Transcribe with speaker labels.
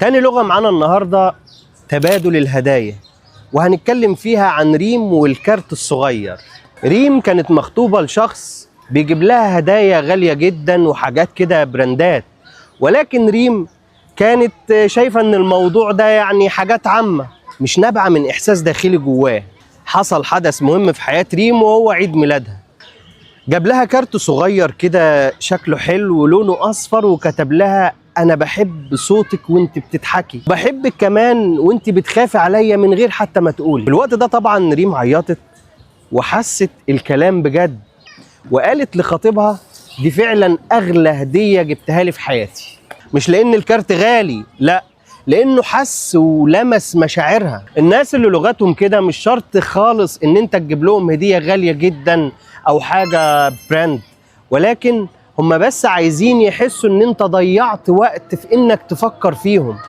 Speaker 1: تاني لغة معانا النهاردة تبادل الهدايا، وهنتكلم فيها عن ريم والكارت الصغير. ريم كانت مخطوبة لشخص بيجيب لها هدايا غالية جدا وحاجات كده براندات، ولكن ريم كانت شايفة ان الموضوع ده يعني حاجات عامة مش نابعة من احساس داخلي جواه. حصل حدث مهم في حياة ريم وهو عيد ميلادها. جاب لها كارت صغير كده شكله حلو ولونه اصفر، وكتب لها: انا بحب صوتك وانت بتضحكي، بحبك كمان وانت بتخافي عليا من غير حتى ما تقولي. في الوقت ده طبعا ريم عيطت وحست الكلام بجد، وقالت لخطيبها: دي فعلا اغلى هدية جبتها لي في حياتي. مش لان الكارت غالي، لا، لانه حس ولمس مشاعرها. الناس اللي لغتهم كده مش شرط خالص ان انت تجيب لهم هدية غالية جدا او حاجة براند، ولكن هم بس عايزين يحسوا ان انت ضيعت وقت في انك تفكر فيهم.